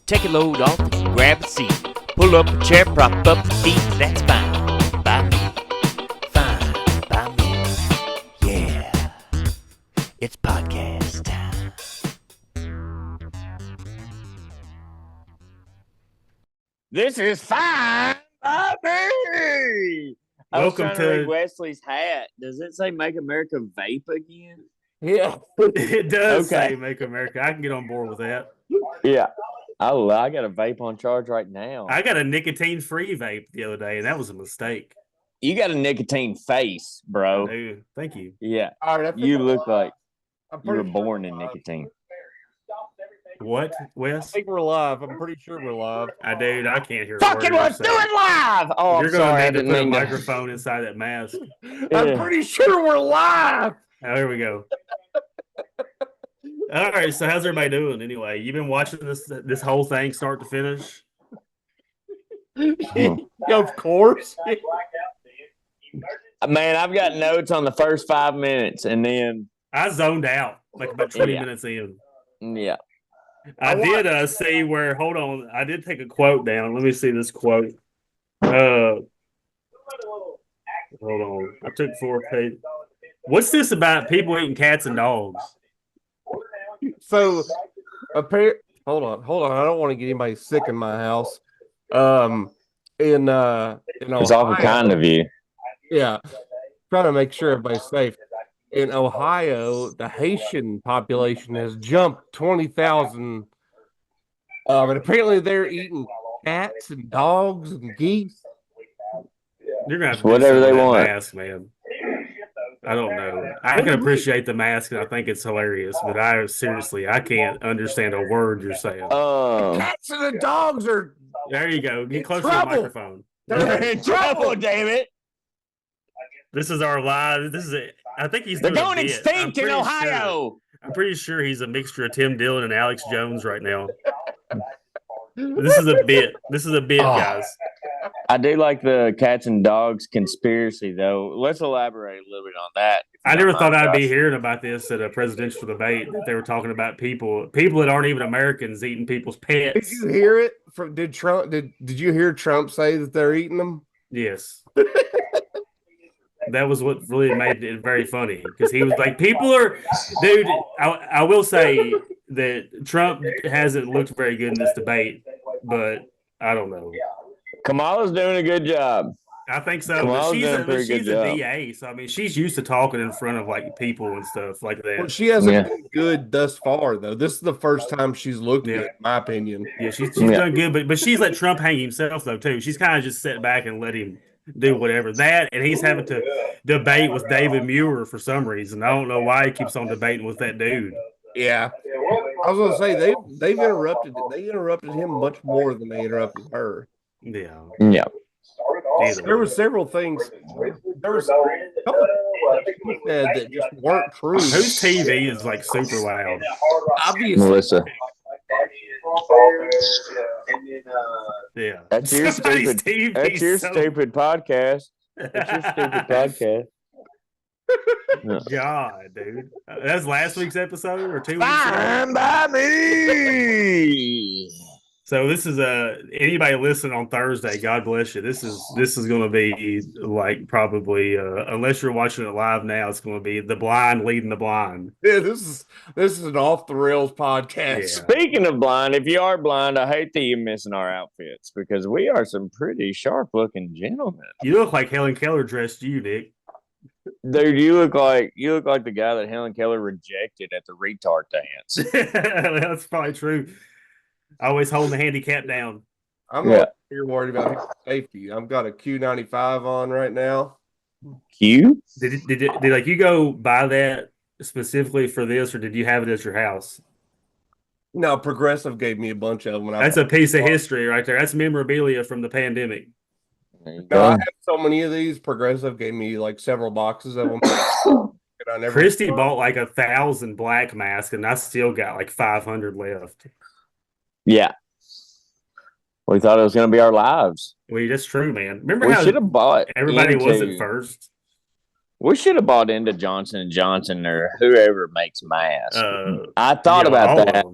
take a load off and grab a seat. Pull up a chair, prop up your feet, that's fine by me. Fine by me. Yeah, it's podcast time. This is fine by me. I was trying to read Wesley's hat. Does it say "Make America Vape Again"? Yeah, it does say "Make America." I can get on board with that. Yeah. Oh, I got a vape on charge right now. I got a nicotine-free vape the other day, and that was a mistake. You got a nicotine face, bro. I do. Thank you. Yeah. all right, You look like you were born in nicotine. What, I Wes? think we're live. I'm pretty sure we're live. I can't hear. Fucking let's do it live! Oh, you're going to need to put a microphone inside that mask. I'm pretty sure we're live. Oh, here we go. All right, so how's everybody doing anyway? You've been watching this whole thing start to finish? Of course. Man, I've got notes on the first 5 minutes, and then I zoned out like about 20 minutes in. Yeah. I did see where, hold on, I did take a quote down. Let me see this quote. Hold on. I took 4 pages. What's this about people eating cats and dogs? So, hold on. I don't want to get anybody sick in my house. In Ohio, It's awful kind of you. Yeah, trying to make sure everybody's safe. In Ohio, the Haitian population has jumped 20,000. And apparently they're eating cats and dogs and geese. You're gonna have to whatever they want. Mask, man. I don't know. I can appreciate the mask, and I think it's hilarious. But I can't understand a word you're saying. Cats and the dogs are. There you go. Get close to the microphone. They're in trouble, damn it. This is our live. This is it. I think he's. They're going extinct in Ohio. I'm pretty sure he's a mixture of Tim Dillon and Alex Jones right now. This is a bit. Guys. I do like the cats and dogs conspiracy, though. Let's elaborate a little bit on that. I never thought I'd be hearing about this at a presidential debate. That they were talking about people that aren't even Americans eating people's pets. Did you hear it? Did Trump? Did you hear Trump say that they're eating them? Yes. That was what really made it very funny because he was like, "People are, dude." I will say that Trump hasn't looked very good in this debate, but I don't know. Kamala's doing a good job. I think so. But she's a DA, so I mean, she's used to talking in front of like people and stuff like that. Well, she hasn't been good thus far, though. This is the first time she's looked good, in my opinion. Yeah, she's done good, but she's let Trump hang himself though too. She's kind of just sat back and let him do whatever that, and he's having to debate with David Muir for some reason. I don't know why he keeps on debating with that dude. Yeah, I was gonna say they've interrupted. They interrupted him much more than they interrupted her. Yeah. There were several things. There was a couple of things said that just weren't true. Whose TV is like super loud? Obviously, Melissa. Yeah, that's your stupid TV. That's your stupid podcast. That's your stupid podcast. God, dude, that's last week's episode or 2 weeks ago. Fine by me. So this is anybody listening on Thursday, God bless you. This is going to be like probably unless you're watching it live now, it's going to be the blind leading the blind. Yeah, this is an off the rails podcast. Yeah. Speaking of blind, if you are blind, I hate that you're missing our outfits because we are some pretty sharp looking gentlemen. You look like Helen Keller dressed you, Nick. Dude, you look like the guy that Helen Keller rejected at the retard dance. That's probably true. Always holding the handicap down. I'm not here worried about his safety. I've got a Q95 on right now. Q? Did like you go buy that specifically for this, or did you have it at your house? No, Progressive gave me a bunch of them. That's a piece of history right there. That's memorabilia from the pandemic. No, I have so many of these. Progressive gave me like several boxes of them. Christy bought like 1,000 black masks, and I still got like 500 left. Yeah. We thought it was going to be our lives. Well, that's true, man. Remember we how should have bought everybody was at first? We should have bought into Johnson & Johnson or whoever makes masks. I thought about that.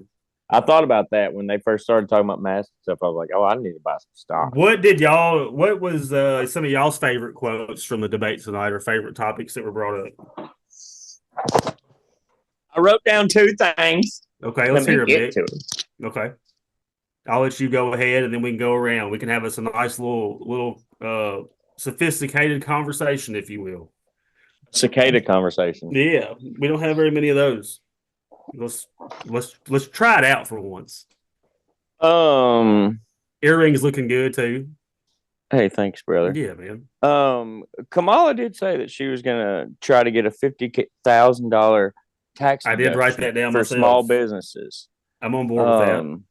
I thought about that when they first started talking about masks and stuff. I was like, oh, I need to buy some stock. What was some of y'all's favorite quotes from the debate tonight, or favorite topics that were brought up? I wrote down 2 things. Okay, let's hear them, get Nick. to it. Okay. I'll let you go ahead, and then we can go around. We can have us a nice little sophisticated conversation, if you will. Cicada conversation. Yeah, we don't have very many of those. Let's try it out for once. Earrings looking good too. Hey, thanks, brother. Yeah, man. Kamala did say that she was gonna try to get a $50,000 tax. I did write that down for myself. small businesses. I'm on board with that.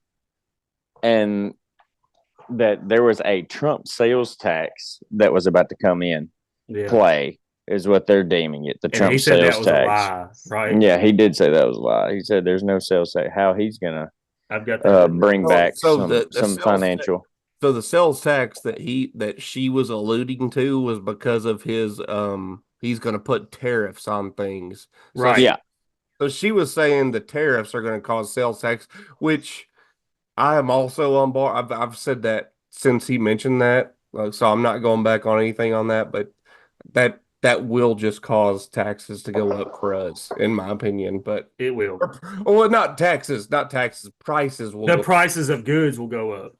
And that there was a Trump sales tax that was about to come in play is what they're deeming it. The Trump he said sales that was tax. A lie, right? Yeah, he did say that was a lie. He said there's no sales tax. How he's gonna I've got that bring back some sales financial. So the sales tax that she was alluding to was because of his he's going to put tariffs on things. Right. Yeah. So she was saying the tariffs are going to cause sales tax, which I am also on board. I've said that since he mentioned that. So I'm not going back on anything on that, but that will just cause taxes to go up for us, in my opinion. But it will. Well, not taxes. Prices will. The prices of goods will go up.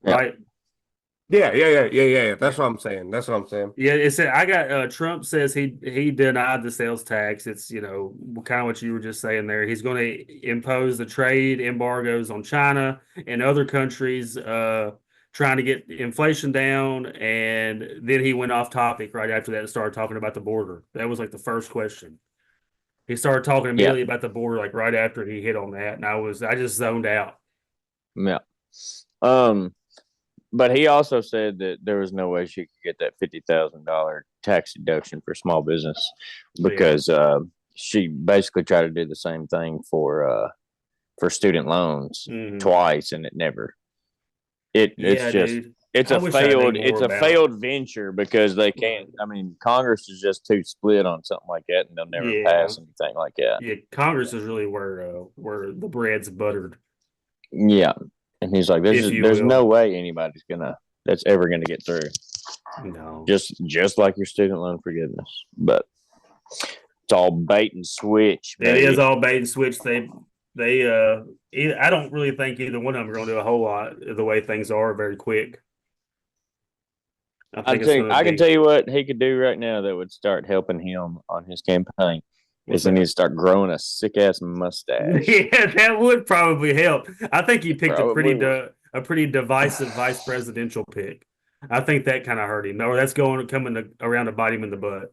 Right. Yeah. That's what I'm saying. Yeah, it said I got Trump says he denied the sales tax. It's kind of what you were just saying there. He's going to impose the trade embargoes on China and other countries, trying to get inflation down. And then he went off topic right after that and started talking about the border. That was like the first question. He started talking immediately about the border, like right after he hit on that, and I just zoned out. Yeah. But he also said that there was no way she could get that $50,000 tax deduction for small business because she basically tried to do the same thing for student loans twice, and it never. It's a failed venture because they can't. I mean, Congress is just too split on something like that, and they'll never pass anything like that. Yeah, Congress is really where the bread's buttered. Yeah. And he's like, there's no way anybody's that's ever gonna get through. No. Just like your student loan forgiveness. But it's all bait and switch. Baby. It is all bait and switch. They I don't really think either one of them are gonna do a whole lot the way things are very quick. I can tell you what he could do right now that would start helping him on his campaign. He needs to start growing a sick ass mustache. Yeah, that would probably help. I think he picked a pretty divisive vice presidential pick. I think that kind of hurt him. Or that's coming around to bite him in the butt.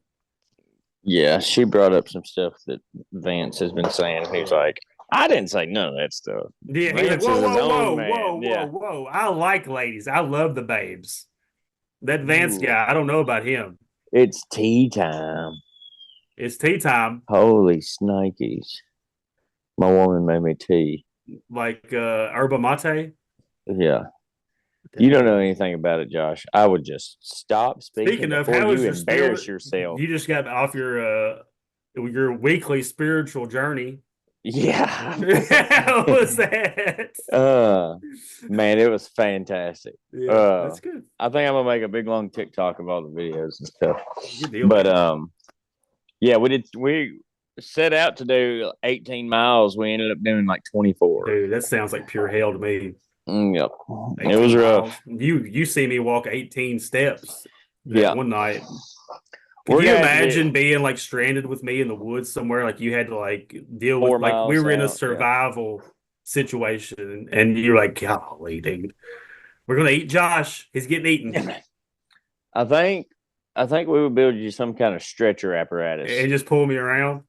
Yeah, she brought up some stuff that Vance has been saying. He's like, I didn't say none of that stuff. Yeah, he's like, whoa. I like ladies. I love the babes. That Vance guy, I don't know about him. It's tea time. It's tea time. Holy snikes. My woman made me tea. Like yerba mate? Yeah. You don't know anything about it, Josh. I would just stop speaking before you embarrass yourself. You just got off your weekly spiritual journey. Yeah. How was that? Man, it was fantastic. Yeah, that's good. I think I'm gonna make a big long TikTok of all the videos and stuff. But yeah, we set out to do 18 miles. We ended up doing like 24. Dude, that sounds like pure hell to me. Yep. It was rough. You see me walk 18 steps one night. Can you imagine being like stranded with me in the woods somewhere? Like you had to like deal with like we were in a survival situation, and you're like, golly, dude, we're gonna eat Josh. He's getting eaten. I think we would build you some kind of stretcher apparatus and just pull me around.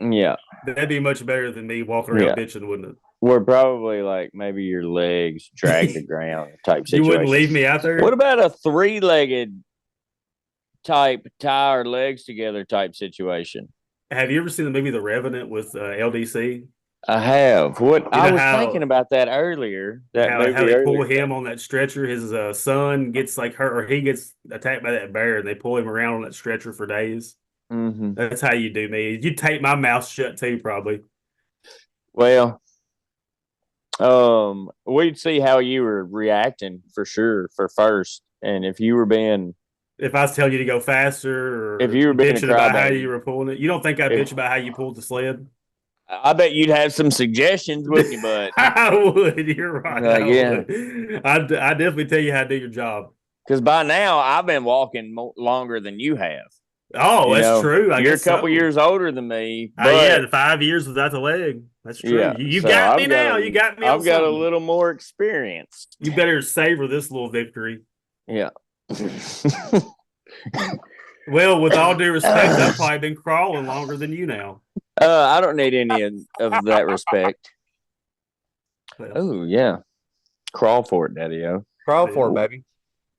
Yeah, that'd be much better than me walking around bitching, wouldn't it? We're probably like maybe your legs drag the ground type situation. You wouldn't leave me out there? What about a 3-legged type tie our legs together type situation? Have you ever seen the movie The Revenant with LDC? I have. I was thinking about that earlier. How they pull him on that stretcher. His son gets like hurt, or he gets attacked by that bear, and they pull him around on that stretcher for days. Mm-hmm. That's how you do me. You tape my mouth shut too, probably. Well, We'd see how you were reacting for sure for first, and if you were being If I was telling you to go faster or if you were being a bitching about how you crybaby, were pulling it, you don't think I'd if bitch about how you pulled the sled? I bet you'd have some suggestions, wouldn't you? But I would. You're right. I yeah, would. I'd definitely tell you how to do your job. because by now I've been walking longer than you have. Oh, You that's know, true. I you're a guess couple so. years older than me, Yeah, but the 5 years without the leg. That's true. yeah, You so got me now. You got me on I've got a something. little more experience. You better savor this little victory. Yeah. Well, with all due respect, I've probably been crawling longer than you now. I don't need any of that respect. Well, Oh yeah, crawl for it, Daddy-O. Crawl for it, baby.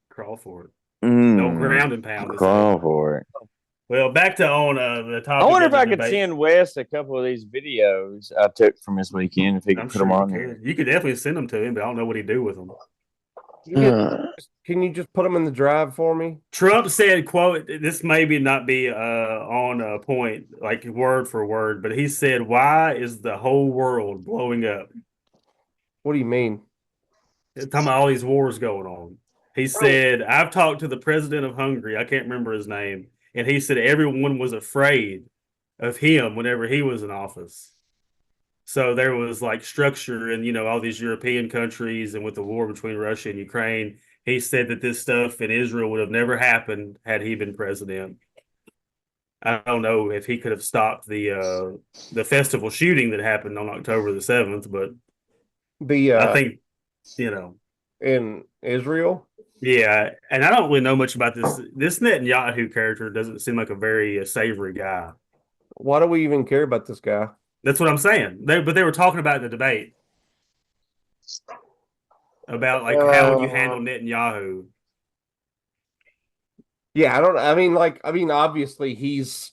Crawl for it. No ground and pound. Crawl for it. Well, back to on the topic. I wonder of if the I could debate. send Wes a couple of these videos I took from this weekend if he could I'm put sure them on you there. can. You could definitely send them to him, but I don't know what he'd do with them. Can you just put them in the drive for me? Trump said, quote, this maybe not be on a point, like word for word, but he said, why is the whole world blowing up? What do you mean? Talking about all these wars going on. He said, I've talked to the president of Hungary. I can't remember his name. And he said everyone was afraid of him whenever he was in office. So there was like structure in, all these European countries, and with the war between Russia and Ukraine, he said that this stuff in Israel would have never happened had he been president. I don't know if he could have stopped the festival shooting that happened on October the 7th, but I think, in Israel. Yeah, and I don't really know much about this. This Netanyahu character doesn't seem like a very savory guy. Why do we even care about this guy? That's what I'm saying. But they were talking about in the debate about like how would you handle Netanyahu? Yeah, obviously he's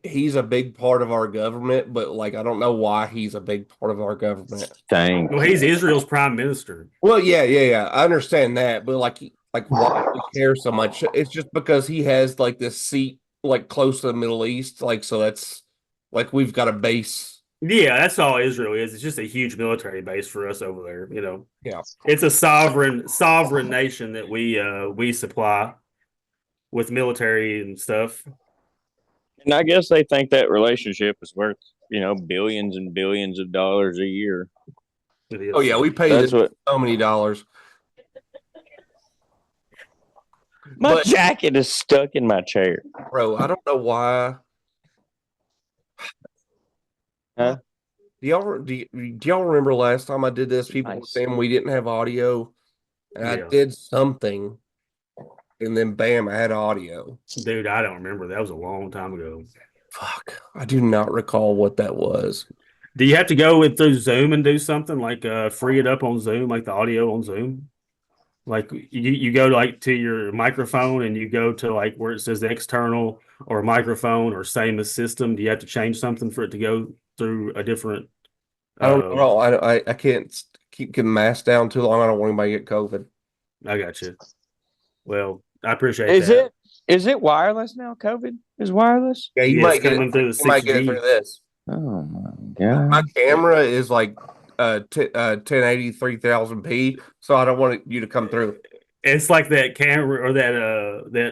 he's a big part of our government, but I don't know why he's a big part of our government. Thank Well, he's Israel's prime minister. Well, yeah. I understand that, but why do we care so much? It's just because he has this seat close to the Middle East, so that's we've got a base. Yeah, that's all Israel is. It's just a huge military base for us over there. Yeah, it's a sovereign nation that we supply with military and stuff. And I guess they think that relationship is worth, billions and billions of dollars a year. Oh yeah, we pay so many dollars. My jacket is stuck in my chair, bro. I don't know why. Huh? Do y'all remember last time I did this? People were saying we didn't have audio, and I did something, and then bam, I had audio. Dude, I don't remember. That was a long time ago. Fuck, I do not recall what that was. Do you have to go through Zoom and do something like free it up on Zoom, like the audio on Zoom? Like you go to your microphone and you go to where it says external or microphone or same as system. Do you have to change something for it to go through a different? I don't know. I can't keep getting masked down too long. I don't want anybody to get COVID. I got you. Well, I appreciate that. Is it wireless now? COVID is wireless? Yeah, you might get it through the 6G. might get it through this. Oh my god! My camera is 1080 3000p, so I don't want you to come through. It's like that camera or that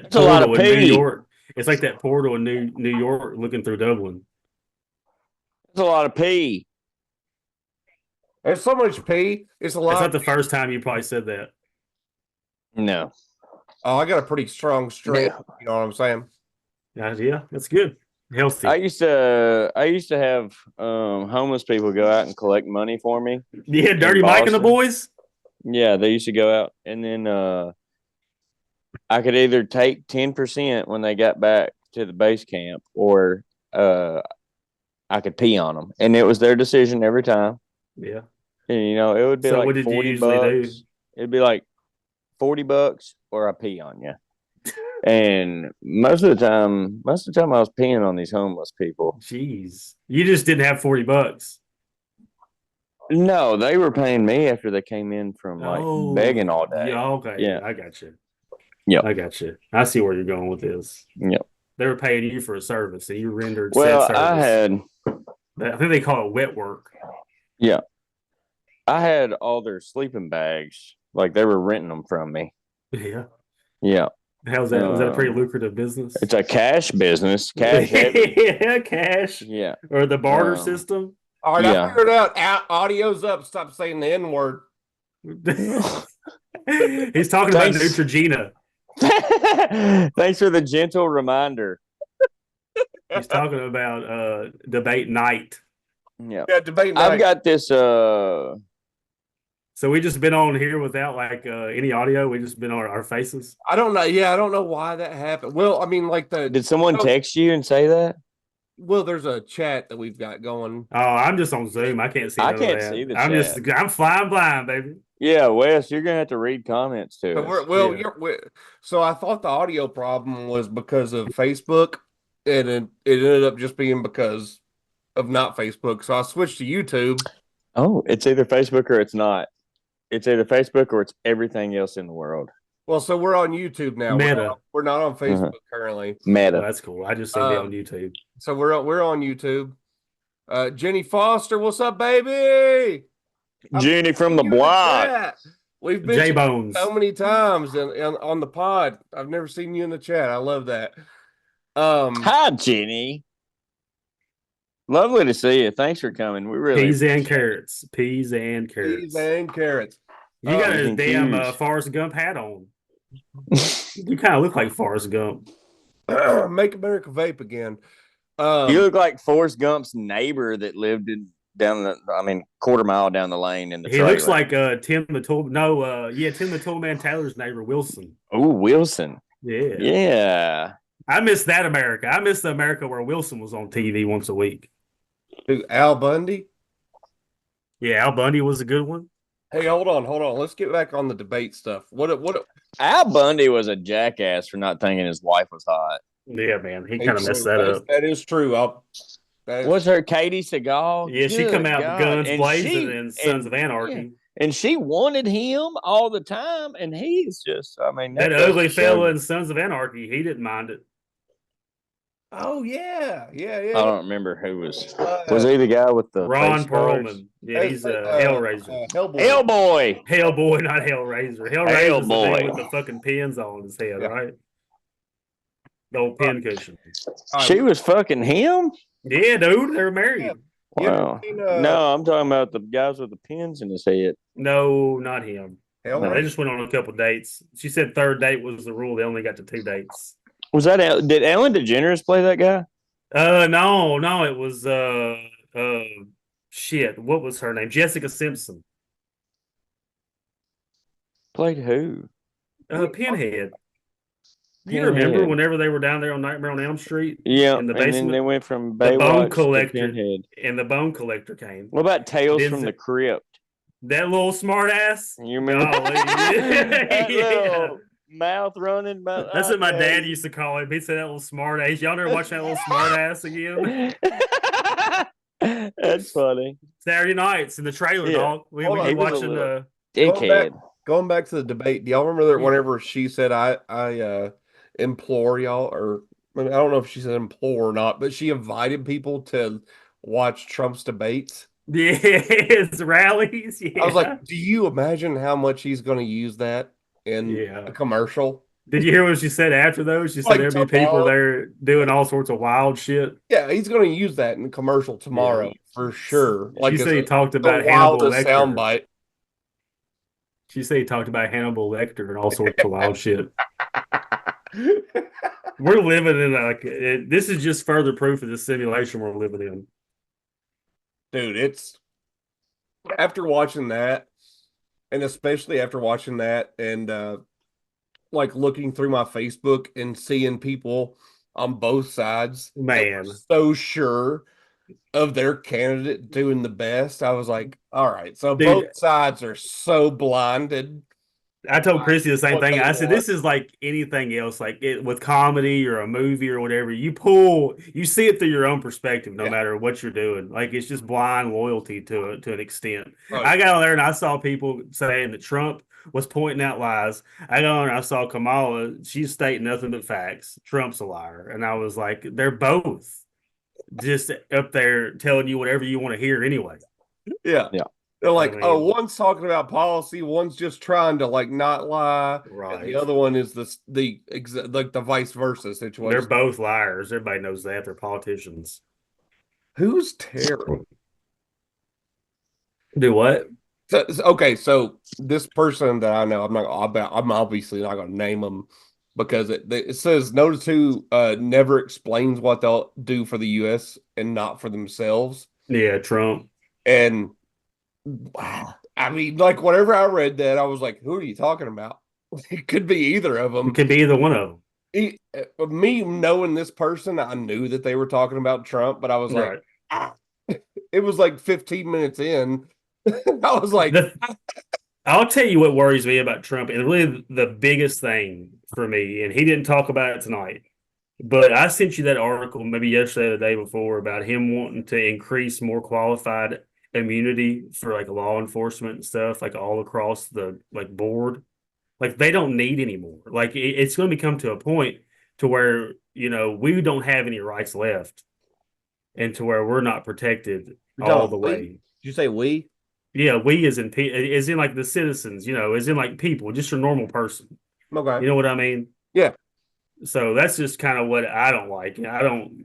It's a lot of portal in New P. York. It's like that portal in New York looking through Dublin. It's a lot of P. There's so much P. It's a lot. It's not the first time you probably said that. No. Oh, I got a pretty strong string. Yeah. You know what I'm saying? Yeah, that's good. Healthy. I used to have homeless people go out and collect money for me. Yeah, Dirty Mike and the boys. Yeah, they used to go out, and then I could either take 10% when they got back to the base camp, or I could pee on them, and it was their decision every time. Yeah, and it would be so like what did you $40. usually do? It'd be like $40, or I pee on you. And most of the time I was peeing on these homeless people. Jeez, you just didn't have $40. No, they were paying me after they came in from begging all day. Yeah, okay. Yeah, I got you. Yeah, I got you. I see where you're going with this. Yep. They were paying you for a service, and you rendered said service. I think they call it wet work. Yeah. I had all their sleeping bags. Like they were renting them from me. Yeah. Yeah. How's that? Was that a pretty lucrative business? It's a cash business, cash heavy. Yeah, cash. Yeah. Or the barter system. All right, Yeah. I figured it out. Audio's up. Stop saying the N word. He's talking about Neutrogena. Thanks for the gentle reminder. He's talking about debate night. Yeah. Debate night. I've got this So we just been on here without like any audio. We just been on our faces. I don't know. Yeah, I don't know why that happened. Well, I mean, like did someone text you and say that? Well, there's a chat that we've got going. Oh, I'm just on Zoom. I can't see. I can't see the chat. I'm flying blind, baby. Yeah, Wes, you're gonna have to read comments too. So I thought the audio problem was because of Facebook, and it ended up just being because of not Facebook. So I switched to YouTube. Oh, it's either Facebook or it's not. It's either Facebook or it's everything else in the world. Well, so we're on YouTube now. Meta. We're not on Facebook currently. Meta. Oh, that's cool. I just seen it on YouTube. So we're on YouTube. Jenny Foster, what's up, baby? Jenny from the block. We've been J-Bones so many times on the pod. I've never seen you in the chat. I love that. Hi, Jenny. Lovely to see you. Thanks for coming. We really Peas and carrots. Peas and carrots. Peas and carrots. You got a damn Forrest Gump hat on. You kind of look like Forrest Gump. Make America vape again. You look like Forrest Gump's neighbor that lived quarter mile down the lane in the He trailer. looks like Tim the Toolman Taylor's neighbor, Wilson. Oh, Wilson. Yeah. Yeah. I miss that America. I miss the America where Wilson was on TV once a week. Who, Al Bundy? Yeah, Al Bundy was a good one. Hey, hold on. Let's get back on the debate stuff. What Al Bundy was a jackass for not thinking his wife was hot. Yeah, man. He kind of messed that up. That is true. Was her Katie Seagal? Yeah, she come out guns blazing and Sons of Anarchy. Yeah. And she wanted him all the time, and he's just, that ugly fella in Sons of Anarchy, he didn't mind it. Oh, yeah. I don't remember who was he the guy with the Ron Perlman. Yeah, he's a Hellraiser. Hellboy. Hellboy, not Hellraiser. Hellraiser is the thing with the fucking pins on his head, right? The old pin cushion. She was fucking him? Yeah, dude. They were married. Wow. No, I'm talking about the guys with the pins in his head. No, not him. No, they just went on a couple dates. She said third date was the rule. They only got to 2 dates. Was that did Ellen DeGeneres play that guy? No, it was shit. What was her name? Jessica Simpson. Played who? Pinhead. You remember whenever they were down there on Nightmare on Elm Street? Yeah, in the basement. And then they went from the Bone Collector to Pinhead. And the Bone Collector came. What about Tales from the Crypt? That little smart ass. You remember? That little mouth running. That's what my dad used to call him. He said that little smart ass. Y'all never watch that little smart ass again? That's funny. Saturday nights in the trailer, dog. We were watching dickhead. Going back to the debate, do y'all remember that whenever she said I implore y'all, or I don't know if she said implore or not, but she invited people to watch Trump's debates. Yes, rallies. Yeah. I was like, do you imagine how much he's going to use that in a commercial? Did you hear what she said after those? She said there'd be people there doing all sorts of wild shit. Yeah, he's going to use that in the commercial tomorrow for sure. Like, she said he talked about Hannibal Lecter. Soundbite. She said he talked about Hannibal Lecter and all sorts of wild shit. We're living in this is just further proof of the simulation we're living in. Dude, it's after watching that, and especially after watching that and like looking through my Facebook and seeing people on both sides, man, so sure of their candidate doing the best. I was like, all right, so both sides are so blinded. I told Chrissy the same thing. I said, this is like anything else, like with comedy or a movie or whatever. You see it through your own perspective, no matter what you're doing. Like, it's just blind loyalty to an extent. Right. I got on there and I saw people saying that Trump was pointing out lies. I got on there, I saw Kamala. She's stating nothing but facts. Trump's a liar. And I was like, they're both just up there telling you whatever you want to hear anyway. Yeah. They're like, I mean, oh, one's talking about policy, one's just trying to like not lie, right. and the other one is like the vice versa situation. They're both liars. Everybody knows that. They're politicians. Who's Terry? Do what? Okay, so this person that I know, I'm obviously not going to name them because it says notice who never explains what they'll do for the U.S. and not for themselves. Yeah, Trump. And I mean, like whenever I read that, I was like, who are you talking about? It could be either of them. It could be either one of them. Me knowing this person, I knew that they were talking about Trump, but I was like, it was like 15 minutes in. I was like, I'll tell you what worries me about Trump, and really the biggest thing for me, and he didn't talk about it tonight, but I sent you that article maybe yesterday or the day before about him wanting to increase more qualified immunity for like law enforcement and stuff, like all across the like board. Like they don't need anymore. Like it's going to come to a point to where, we don't have any rights left and to where we're not protected all the way. Did you say we? Yeah, we as in like the citizens, as in like people, just a normal person. Okay. You know what I mean? Yeah. So that's just kind of what I don't like. I don't,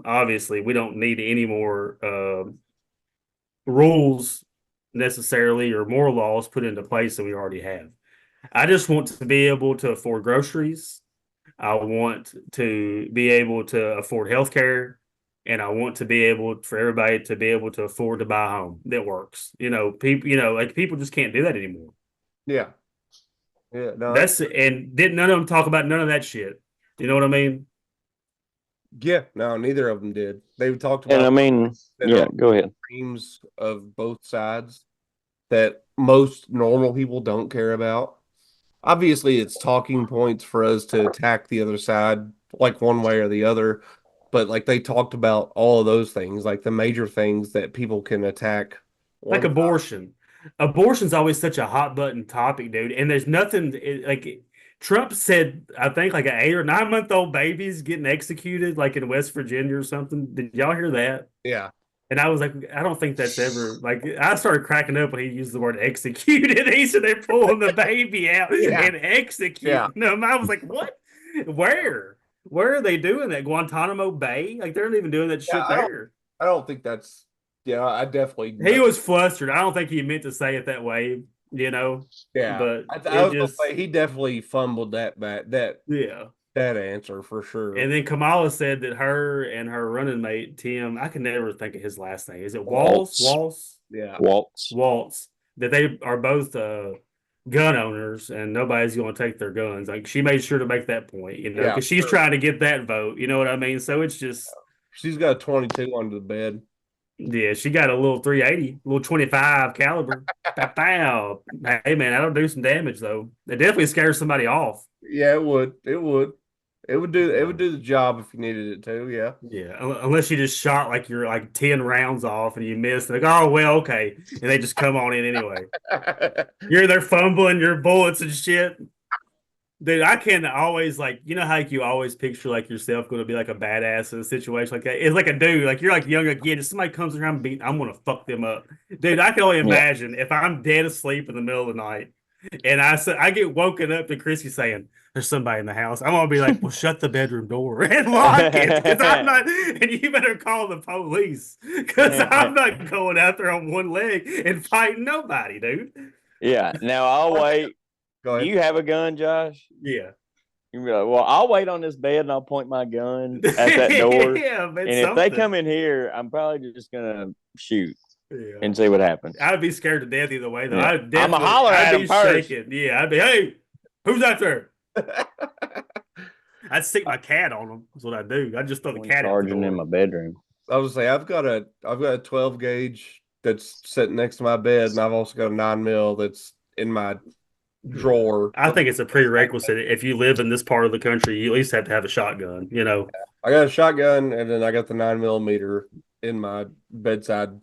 obviously we don't need any more rules necessarily or more laws put into place than we already have. I just want to be able to afford groceries. I want to be able to afford healthcare. And I want to be able for everybody to be able to afford to buy a home that works. People, like people just can't do that anymore. Yeah. Yeah. No, didn't none of them talk about none of that shit. You know what I mean? Yeah. No, neither of them did. They talked about. And I mean, yeah, go ahead. Dreams of both sides that most normal people don't care about. Obviously, it's talking points for us to attack the other side, like one way or the other. But like they talked about all of those things, like the major things that people can attack. Like abortion. Abortion's always such a hot button topic, dude. And there's nothing like Trump said, I think like an 8 or 9 month old baby's getting executed, like in West Virginia or something. Did y'all hear that? Yeah. And I was like, I don't think that's ever like. I started cracking up when he used the word executed. He said they're pulling the baby out and executing them. I was like, what? Where? Where are they doing that? Guantanamo Bay? Like they're not even doing that shit there. I don't think that's. Yeah, I definitely. He was flustered. I don't think he meant to say it that way. Yeah, but I was gonna say he definitely fumbled that back. That answer for sure. And then Kamala said that her and her running mate Tim, I can never think of his last name. Is it Waltz? Yeah, Waltz. That they are both gun owners and nobody's going to take their guns. Like she made sure to make that point, because she's trying to get that vote. You know what I mean? So it's just she's got a 22 under the bed. Yeah, she got a little 380, little 25 caliber. Pow. Hey man, that'll do some damage though. It definitely scares somebody off. Yeah, it would. It would do the job if you needed it to. Yeah. Yeah, unless you just shot like you're like 10 rounds off and you missed. Like, oh well, okay, and they just come on in anyway. You're there fumbling your bullets and shit. Dude, I can always how you always picture like yourself going to be like a badass in a situation like that. It's like a dude, like you're like young again. If somebody comes around and beat, I'm going to fuck them up. Dude, I can only imagine if I'm dead asleep in the middle of the night and I get woken up to Chrissy saying, there's somebody in the house. I'm going to be like, well, shut the bedroom door and lock it. Because I'm not, and you better call the police because I'm not going out there on one leg and fighting nobody, dude. Yeah. Now I'll wait. Do you have a gun, Josh? Yeah. You'll be like, well, I'll wait on this bed and I'll point my gun at that door. And if they come in here, I'm probably just gonna shoot and see what happens. I'd be scared to death either way, though. Yeah. I'm a holler at him first. Shaking. Yeah, I'd be, hey, who's out there? I'd stick my cat on them. That's what I do. I just throw the cat charging in my bedroom. I was gonna say I've got a 12 gauge that's sitting next to my bed, and I've also got a 9mm that's in my drawer. I think it's a prerequisite. If you live in this part of the country, you at least have to have a shotgun, I got a shotgun and then I got the 9mm in my bedside.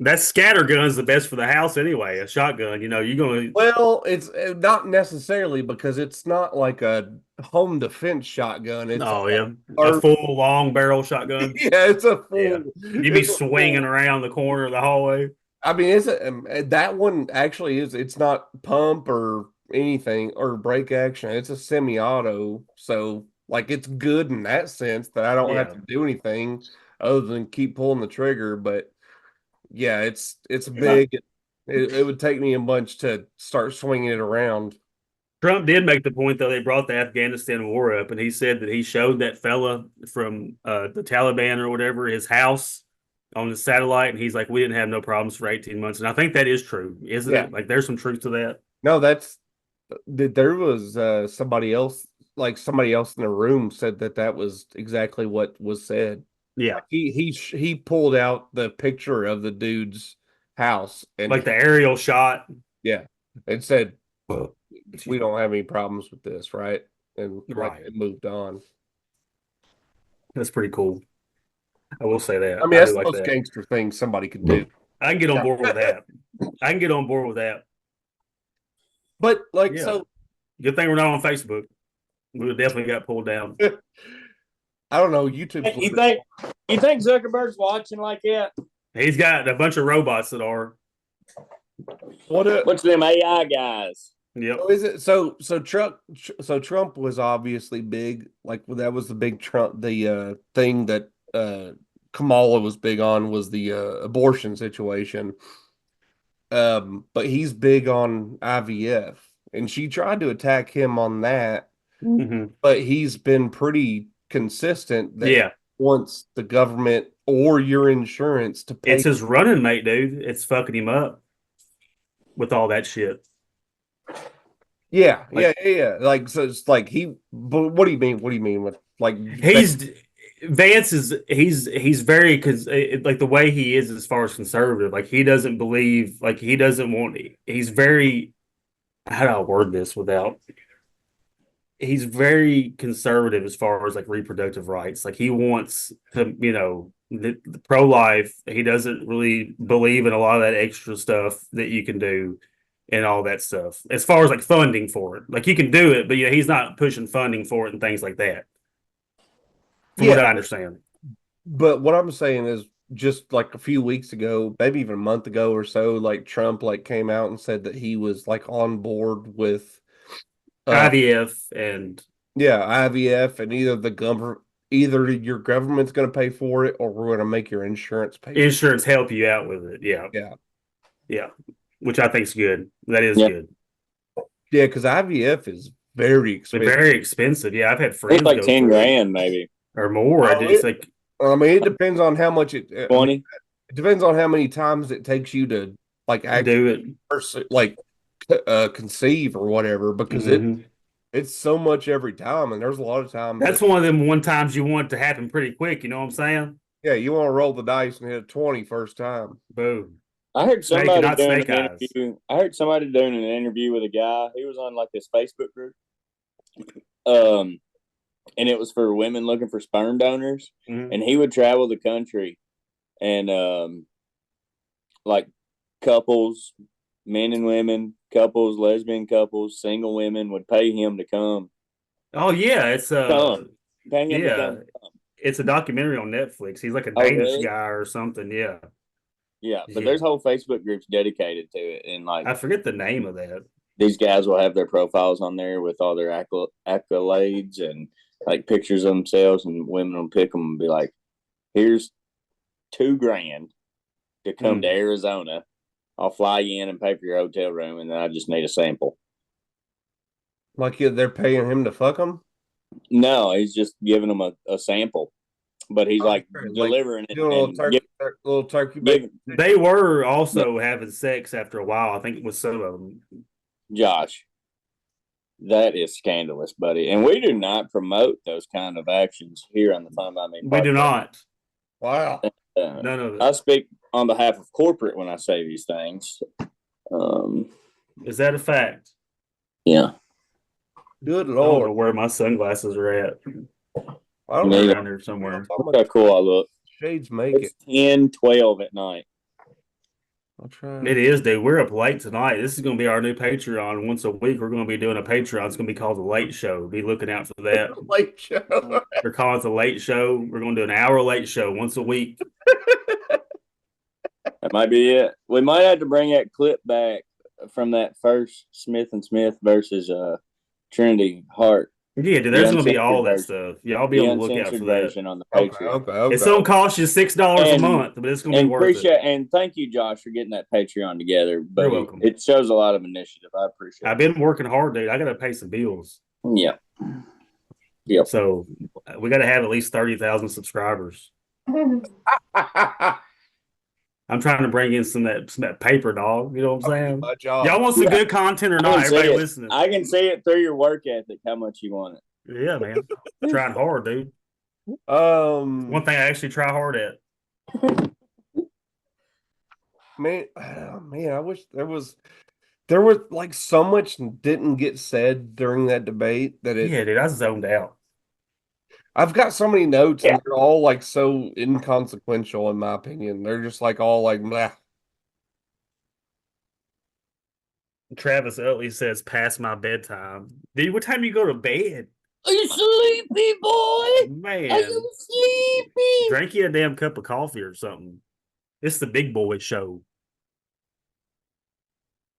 That scatter gun's the best for the house anyway. A shotgun, you're going. Well, it's not necessarily because it's not like a home defense shotgun. It's a full long barrel shotgun. Yeah, it's a full. Yeah. You'd be swinging around the corner of the hallway. I mean, that one actually is. It's not pump or anything or brake action. It's a semi-auto, so like it's good in that sense that I don't have Yeah. to do anything other than keep pulling the trigger. But yeah, it's big. It would take me a bunch to start swinging it around. Trump did make the point, though, they brought the Afghanistan war up, and he said that he showed that fella from the Taliban or whatever his house on the satellite, and he's like, we didn't have no problems for 18 months. And I think that is true, isn't Yeah, it? Like, there's some truth to that. no, there was somebody else in the room said that was exactly what was said. Yeah. Like he pulled out the picture of the dude's house and Like the aerial shot. yeah, and said we don't have any problems with this, right? And like Right. it moved on. That's pretty cool. I will say that. I mean, I do that's the like most that. gangster thing somebody could do. I can get on board with that. I can get on board with that. But like Yeah. so, Good thing we're not on Facebook. We would definitely got pulled down. I don't know. YouTube's You think Zuckerberg's watching like that? He's got a bunch of robots that are. What's them AI guys? Yep. is it Trump was obviously big, like that was the big Trump thing that Kamala was big on was the abortion situation. But he's big on IVF, and she tried to attack him on that, but he's been pretty consistent that he wants the government or your insurance to pay. It's his running mate, dude. It's fucking him up with all that shit. Yeah. Like so, it's like he. But what do you mean? What do you mean with like Vance is he's very like the way he is as far as conservative. Like he doesn't believe. Like he doesn't want. He's very. How do I word this without? He's very conservative as far as like reproductive rights. Like he wants to, the pro life. He doesn't really believe in a lot of that extra stuff that you can do and all that stuff. As far as like funding for it, like you can do it, but he's not pushing funding for it and things like that. From what I understand. But what I'm saying is just like a few weeks ago, maybe even a month ago or so, like Trump like came out and said that he was like on board with IVF and IVF and either your government's going to pay for it or we're going to make your insurance pay. Insurance help you out with it. Yeah. Which I think is good. That is good. Yeah, because IVF is very expensive. Very expensive. Yeah, I've had friends it's like 10 grand maybe or more. It's like I mean, it depends on how much 20. It depends on how many times it takes you to like actually do it, conceive or whatever, because it's so much every time, and there's a lot of times that's one of them times you want it to happen pretty quick. You know what I'm saying? Yeah, you want to roll the dice and hit a 20 first time. Boom. I heard somebody doing an interview. I heard somebody doing an interview with a guy. He was on like this Facebook group. And it was for women looking for sperm donors. And he would travel the country and like couples, men and women, couples, lesbian couples, single women would pay him to come. Oh yeah, it's pay him to come. It's a documentary on Netflix. He's like a Danish guy or something. Yeah, but there's whole Facebook groups dedicated to it, and like I forget the name of that. These guys will have their profiles on there with all their accolades and like pictures of themselves, and women will pick them and be like, "Here's $2,000 to come to Arizona. I'll fly you in and pay for your hotel room, and then I just need a sample." Like they're paying him to fuck them? No, he's just giving them a sample. But he's like delivering it. Little turkey bacon. They were also having sex after a while. I think it was some of them. Josh, that is scandalous, buddy. And we do not promote those kind of actions here on the Fine by Me podcast. We do not. Wow. None of it. I speak on behalf of corporate when I say these things. Is that a fact? Yeah. Good I Lord. don't know where my sunglasses are at. I don't know. Down there somewhere. Look how cool I look. Shades make it's 10, 12 at night. I'll try. It is, dude. We're up late tonight. This is going to be our new Patreon. Once a week, we're going to be doing a Patreon. It's going to be called The Late Show. Be looking out for that. Late Show. We're calling it The Late Show. We're going to do an hour late show once a week. That might be it. We might have to bring that clip back from that first Smith and Smith versus Trinity Hart. Yeah, dude, there's gonna be all that stuff. Y'all be The on the lookout uncensored for that. version on the Okay, Patreon. okay. It's gonna cost you $6 a month, but it's gonna be And worth it. And thank you, Josh, for getting that Patreon together. But You're welcome. it shows a lot of initiative. I appreciate it. I've been working hard, dude. I gotta pay some bills. Yeah. Yep. So we gotta have at least 30,000 subscribers. I'm trying to bring in some of that paper, dog. You know what I'm saying? My job. Y'all want some good content or not? Everybody listening. I can see it through your work ethic how much you want it. Yeah, man. Trying hard, dude. One thing I actually try hard at. Man, I wish there was like so much didn't get said during that debate that Yeah, dude, I zoned out. I've got so many notes and they're all like so inconsequential in my opinion. They're just like all like blah. Travis Utley says, "Past my bedtime." Dude, what time do you go to bed? Are you sleepy, boy? Man, are you sleepy? Drink you a damn cup of coffee or something. It's the big boy show.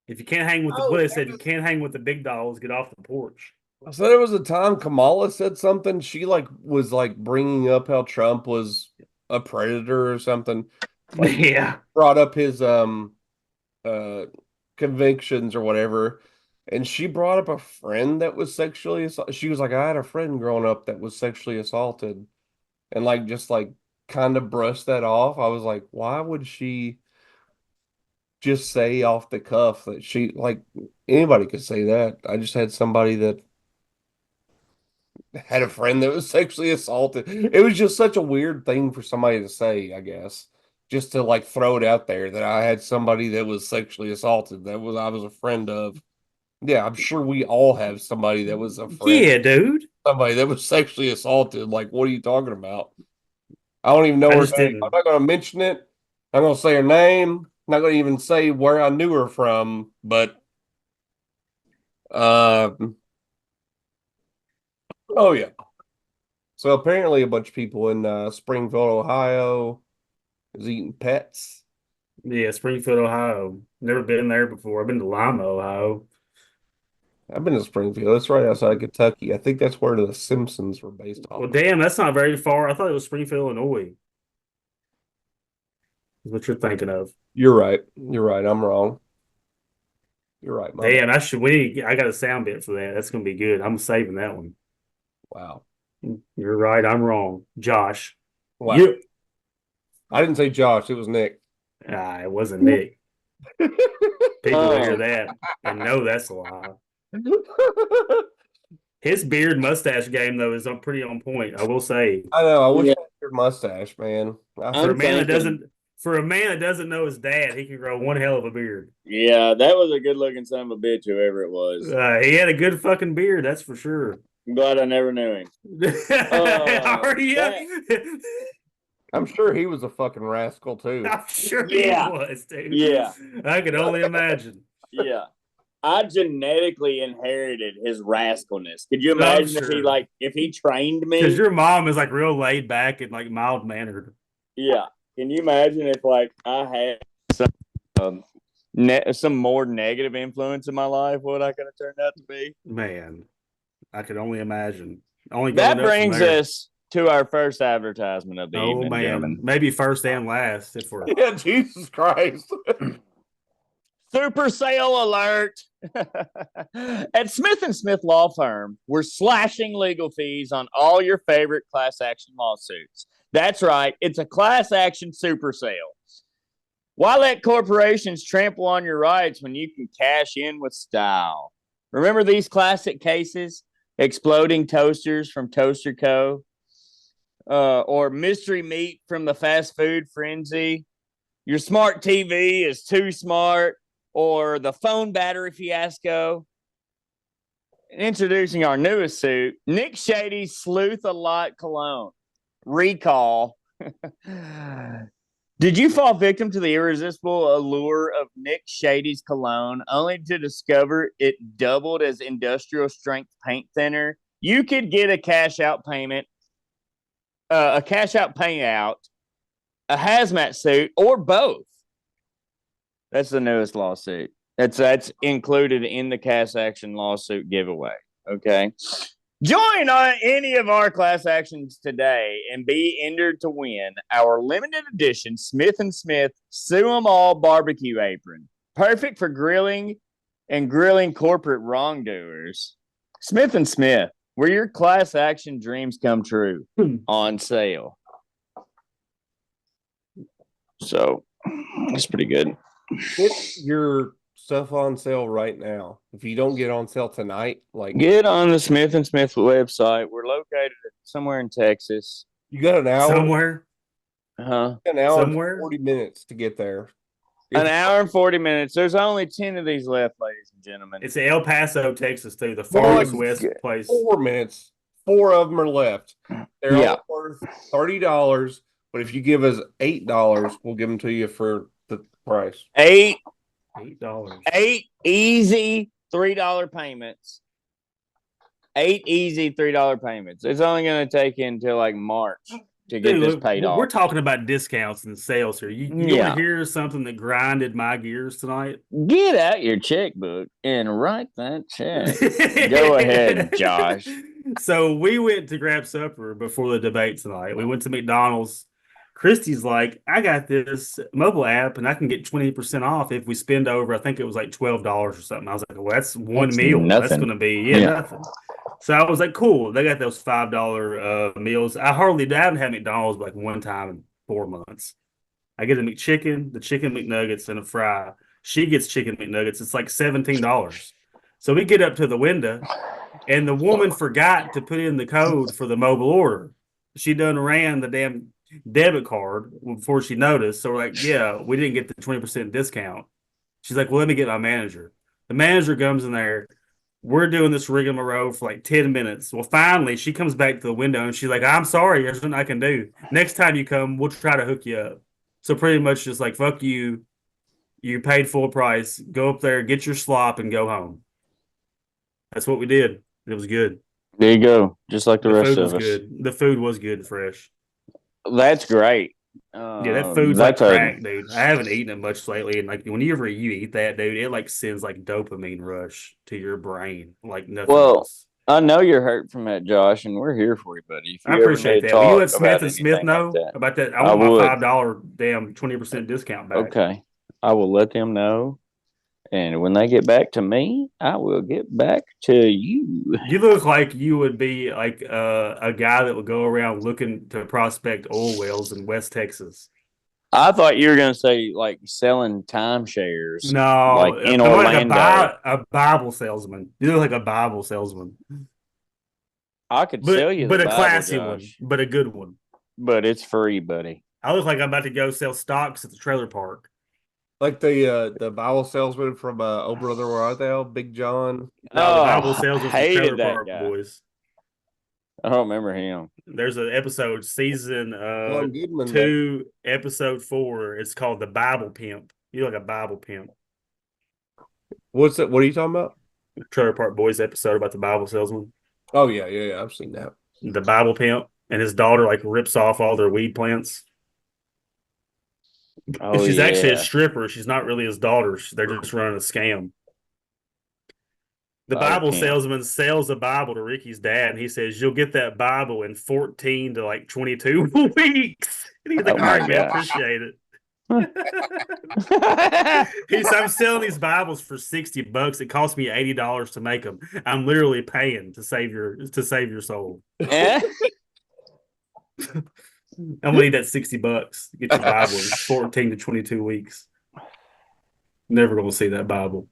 If you can't hang with the what they said, you can't hang with the big dogs. Get off the porch. So there was a time Kamala said something. She like was like bringing up how Trump was a predator or something. Like, yeah, brought up his convictions or whatever, and she brought up a friend that was sexually assaulted. She was like, I had a friend growing up that was sexually assaulted, and like just like kind of brushed that off. I was like, why would she just say off the cuff that she like anybody could say that? I just had somebody that had a friend that was sexually assaulted. It was just such a weird thing for somebody to say, I guess. Just to like throw it out there that I had somebody that was sexually assaulted that was I was a friend of. Yeah, I'm sure we all have somebody that was a friend. Yeah, dude. Somebody that was sexually assaulted. Like, what are you talking about? I don't even know her name. I'm not going to mention it. I'm going to say her name. I'm not going to even say where I knew her from. But, oh yeah. So apparently, a bunch of people in Springfield, Ohio, is eating pets. Yeah, Springfield, Ohio. Never been there before. I've been to Lima, Ohio. I've been to Springfield. It's right outside Kentucky. I think that's where the Simpsons were based off. Well, damn, that's not very far. I thought it was Springfield, Illinois. Is what you're thinking of. You're right. You're right. I'm wrong. You're right. Damn, I got a sound bit for that. That's gonna be good. I'm saving that one. Wow. You're right. I'm wrong. Josh. Wow. I didn't say Josh. It was Nick. It wasn't Nick. People hear that and know that's a lie. His beard mustache game though is pretty on point. I will say. I know. I wish I had your mustache, man. For a man that doesn't know his dad, he can grow one hell of a beard. Yeah, that was a good looking son of a bitch, whoever it was. He had a good fucking beard, that's for sure. I'm glad I never knew him. Are you? I'm sure he was a fucking rascal too. I'm sure he was, dude. Yeah. I could only imagine. Yeah. I genetically inherited his rascalness. Could you imagine if he trained me? Because your mom is like real laid back and like mild mannered. Yeah. Can you imagine if like I had some more negative influence in my life? What I could have turned out to be? Man, I could only imagine. That brings us to our first advertisement of the evening, gentlemen. Maybe first and last if we're Jesus Christ. Super sale alert. At Smith & Smith Law Firm, we're slashing legal fees on all your favorite class action lawsuits. That's right. It's a class action super sale. Why let corporations trample on your rights when you can cash in with style? Remember these classic cases? Exploding toasters from Toaster Co. Or mystery meat from the fast food frenzy. Your smart TV is too smart. Or the phone battery fiasco. Introducing our newest suit, Nick Shady's Sleuth a Lot Cologne. Recall. Did you fall victim to the irresistible allure of Nick Shady's cologne only to discover it doubled as industrial strength paint thinner? You could get a cash out payout, a hazmat suit, or both. That's the newest lawsuit. That's included in the class action lawsuit giveaway. Okay. Join on any of our class actions today and be entered to win our limited edition Smith and Smith Sue 'em All barbecue apron. Perfect for grilling and grilling corporate wrongdoers. Smith and Smith, where your class action dreams come true, on sale. So it's pretty good. Get your stuff on sale right now. If you don't get on sale tonight, like Get on the Smith and Smith website. We're located somewhere in Texas. you got an hour, Somewhere. Huh? an hour and Somewhere? 40 minutes to get there. An hour and 40 minutes. There's only 10 of these left, ladies and gentlemen. It's El Paso, Texas, too, the Well, farthest like, west place. 4 minutes. 4 of them are left. They're Yeah. all worth $30, but if you give us $8, we'll give them to you for the price. $8 $8. easy $3 payments. 8 easy $3 payments. It's only going to take you until like March to get Dude, this paid off. We're talking about discounts and sales here. You Yeah. want to hear something that grinded my gears tonight? Get out your checkbook and write that check. Go ahead, Josh. So we went to grab supper before the debate tonight. We went to McDonald's. Christy's like, I got this mobile app and I can get 20% off if we spend over, I think it was like $12 or something. I was like, well, that's one That's meal. That's nothing. going to be, Yeah. nothing. So I was like, cool. They got those $5 meals. I haven't had McDonald's like one time in 4 months. I get a McChicken, the chicken McNuggets, and a fry. She gets chicken McNuggets. It's like $17. So we get up to the window, and the woman forgot to put in the code for the mobile order. She done ran the damn debit card before she noticed. So we're like, yeah, we didn't get the 20% discount. She's like, well, let me get my manager. The manager comes in there. We're doing this rigmarole for like 10 minutes. Well, finally, she comes back to the window and she's like, I'm sorry, there's nothing I can do. Next time you come, we'll try to hook you up. So pretty much just like, fuck you. You paid full price. Go up there, get your slop, and go home. That's what we did. It was good. There you go. Just like the rest food of was us. good. The food was good and fresh. That's great. Yeah, that food's like that's crack, dude. I haven't eaten it much lately, and like whenever you eat that, dude, it like sends like dopamine rush to your brain, like nothing Well, else. I know you're hurt from that, Josh, and we're here for you, buddy. If you I ever appreciate need to that. Will you let talk Smith about and Smith anything know like that. about that? I I want would. my $5 damn 20% discount back. Okay. I will let them know. And when they get back to me, I will get back to you. You look like you would be like a guy that would go around looking to prospect oil wells in West Texas. I thought you were going to say like selling timeshares. No, Like in I'm Orlando. like a Bible salesman. You look like a Bible salesman, I could sell you but the a Bible, classy Josh, one, but a good one. but it's free, buddy. I look like I'm about to go sell stocks at the trailer park. Like the Bible salesman from Oh Brother Where Art Thou, Big John. No, the Oh, Bible salesman from hated Trailer that Park guy. Boys. I don't remember him. There's an episode, season John Goodman, 2, episode 4. It's called The Bible Pimp. You look like a Bible pimp. What's that? What are you talking about? Trailer Park Boys episode about the Bible salesman. Oh yeah. I've seen that. The Bible pimp and his daughter like rips off all their weed plants. Oh, She's actually a yeah. stripper. She's not really his daughter. They're just running a scam. The Bible Bible pimp. salesman sells a Bible to Ricky's dad, and he says, you'll get that Bible in 14 to like 22 weeks. And he's like, Oh, all my right, man, gosh. appreciate it. I'm selling these Bibles for $60. It cost me $80 to make them. I'm literally paying to save your soul. Eh? I'm gonna need that $60 to get your Bible in 14 to 22 weeks. Never gonna see that Bible.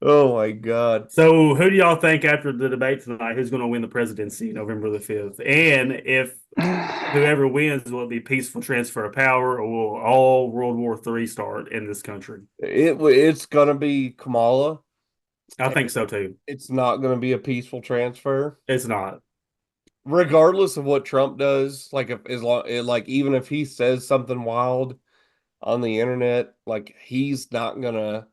Oh my God. So who do y'all think after the debate tonight, who's gonna win the presidency November the 5th? And if whoever wins, will it be peaceful transfer of power, or will all World War III start in this country? It's gonna be Kamala. I think so too. It's not gonna be a peaceful transfer. It's not. Regardless of what Trump does, like even if he says something wild on the internet, like he's not gonna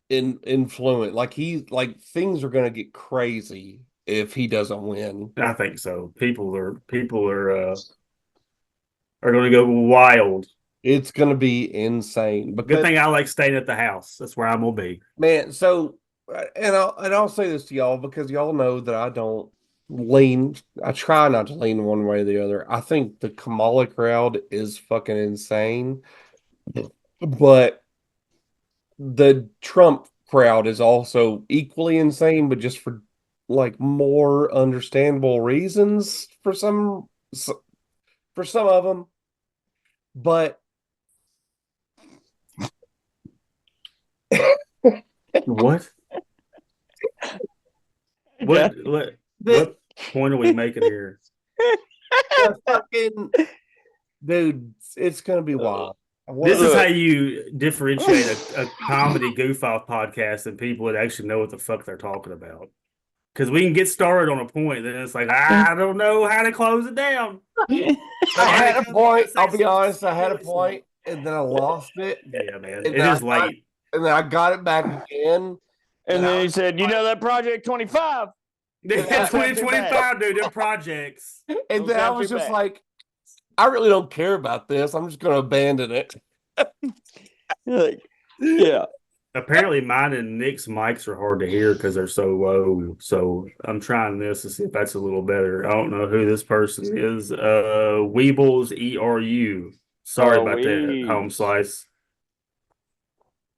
influence. Like things are gonna get crazy if he doesn't win. I think so. People are going to go wild. It's gonna be insane. Good Because thing I like staying at the house. That's where I'm gonna be. man, so and I'll say this to y'all because y'all know that I don't lean. I try not to lean one way or the other. I think the Kamala crowd is fucking insane, but the Trump crowd is also equally insane, but just for like more understandable reasons for some of them. But What? What point are we making here? fucking dude, it's gonna be wild. This is how you differentiate a comedy goof off podcast and people that actually know what the fuck they're talking about. Because we can get started on a point, then it's like, I don't know how to close it down. I had a point. I'll be honest, I had a point, and then I lost it. Yeah, man. And It is late. And then I got it back again. And then he said, "You know that Project 25." It's 2025, dude. Them projects. And then I was just like, I really don't care about this. I'm just going to abandon it. Like, yeah. Apparently, mine and Nick's mics are hard to hear because they're so low. So I'm trying this to see if that's a little better. I don't know who this person is. Weebles ERU. Sorry about that, Home Slice.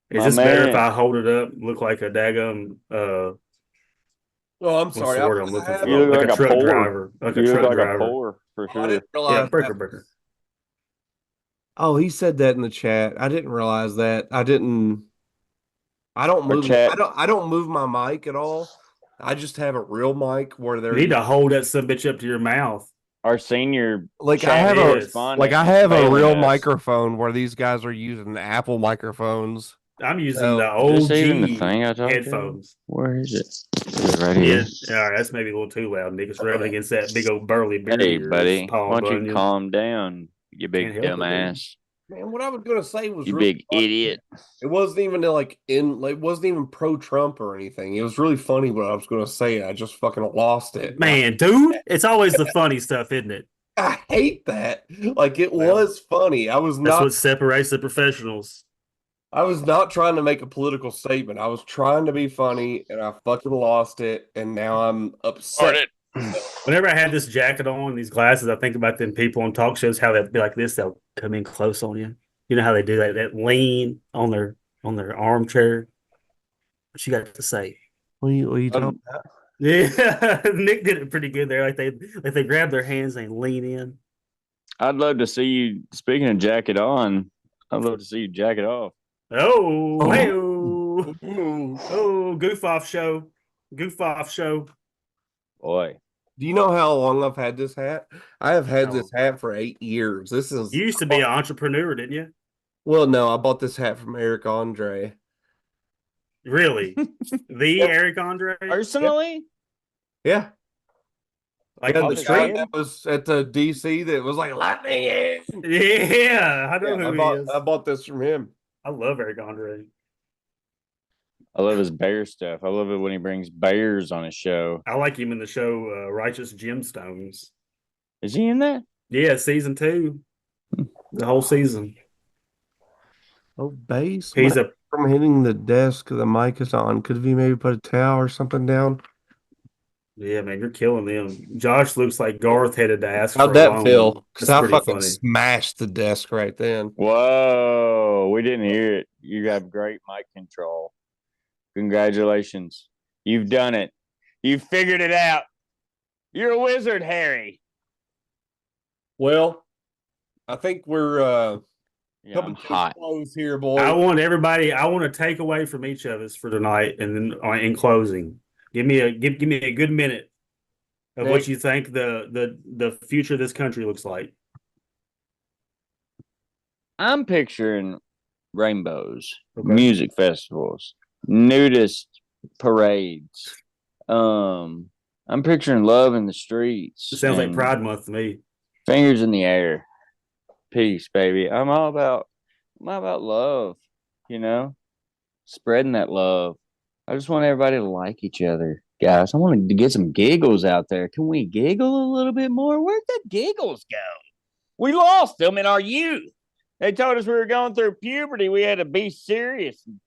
Is this better if I hold it up? Look like a daggum. Oh, I'm sorry. I'm looking for You look like a truck driver. Like a truck driver. A pour, for sure. I didn't realize breaker. Oh, he said that in the chat. I didn't realize that. I don't move. I don't move my mic at all. I just have a real mic where You need to hold that some bitch up to your mouth. Our senior, I have a real microphone where these guys are using Apple microphones. I'm using the OG To? headphones. Where is it? Is it right here? Yeah, all right, that's maybe a little too loud. Nick is rubbing against that big old burly beard. Hey, buddy, why don't you calm down, you big dumbass? Man, what I was gonna say was you big idiot. It wasn't even it wasn't even pro Trump or anything. It was really funny what I was gonna say. I just fucking lost it. Man, dude, it's always the funny stuff, isn't it? I hate that. Like it was funny. That's what separates the professionals. I was not trying to make a political statement. I was trying to be funny, and I fucking lost it, and now I'm upset. Whenever I had this jacket on, these glasses, I think about them people on talk shows, how they'll be like this, they'll come in close on you. You know how they do that lean on their armchair. What you got to say? What are you talking about? Yeah, Nick did it pretty good there. Like they grab their hands and they lean in. I'd love to see you. Speaking of jacket on, I'd love to see you jacket off. Oh, goof off show. Boy. Do you know how long I've had this hat? I have had this hat for 8 years. You used to be an entrepreneur, didn't you? Well, no, I bought this hat from Eric Andre. Really? The Eric Andre? Personally? Yeah. Like the street that was at the DC that was like lightning. Yeah, I know who he is. I bought this from him. I love Eric Andre. I love his bear stuff. I love it when he brings bears on his show. I like him in the show Righteous Gemstones. Is he in that? Yeah, season 2. The whole season. Oh, bass. He's from hitting the desk. The mic is on. Could we maybe put a towel or something down? Yeah, man, you're killing them. Josh looks like Garth headed to ask How'd for that a loan. feel? Because I fucking funny. smashed the desk right then. Whoa, we didn't hear it. You have great mic control. Congratulations. You've done it. You've figured it out. You're a wizard, Harry. Well, I think we're I'm hot. Close here, boys. I want to take away from each of us for tonight, and then in closing, give me a good minute of what you think the future of this country looks like. I'm picturing rainbows, music festivals, nudist parades. I'm picturing love in the streets. It sounds like Pride Month to me. Fingers in the air. Peace, baby. I'm all about love, spreading that love. I just want everybody to like each other. Guys, I want to get some giggles out there. Can we giggle a little bit more? Where'd the giggles go? We lost them in our youth. They told us we were going through puberty. We had to be serious and